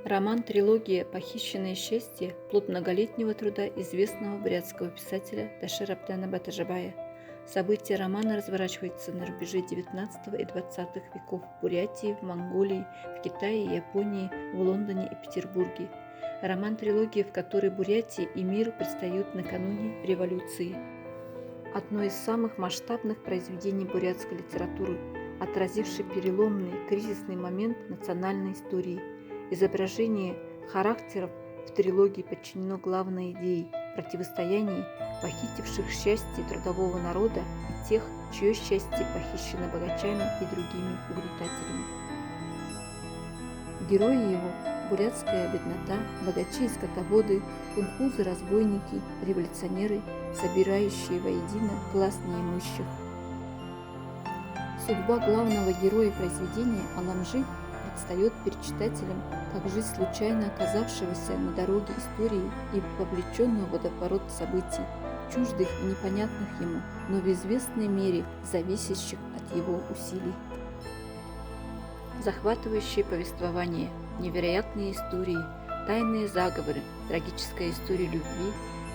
Роман-трилогия «Похищенное счастье» – плод многолетнего труда известного бурятского писателя Дашир Абдана Батажабая. События романа разворачиваются на рубеже XIX и XX веков в Бурятии, в Монголии, в Китае, Японии, в Лондоне и Петербурге. Роман-трилогия, в которой Бурятии и миру предстают накануне революции. Одно из самых масштабных произведений бурятской литературы, отразивший переломный кризисный момент национальной истории. Изображение характеров в трилогии подчинено главной идее – противостоянии похитивших счастье трудового народа и тех, чье счастье похищено богачами и другими угнетателями. Герои его – бурятская беднота, богачи и скотоводы, хунхузы-разбойники, революционеры, собирающие воедино класс неимущих. Судьба главного героя произведения Аламжи предстает перед читателем как жизнь случайно оказавшегося на дороге истории и вовлеченного в водоворот событий, чуждых и непонятных ему, но в известной мере зависящих от его усилий. Захватывающее повествование, невероятные истории, тайные заговоры, трагическая история любви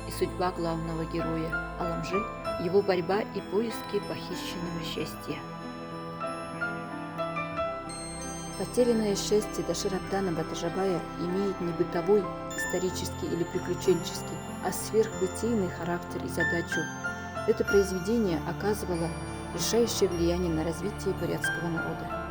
и судьба главного героя Аламжи, его борьба и поиски похищенного счастья. Потерянное счастье Дашир Абдана Батажабая имеет не бытовой, исторический или приключенческий, а сверхбытийный характер и задачу. Это произведение оказывало решающее влияние на развитие бурятского народа.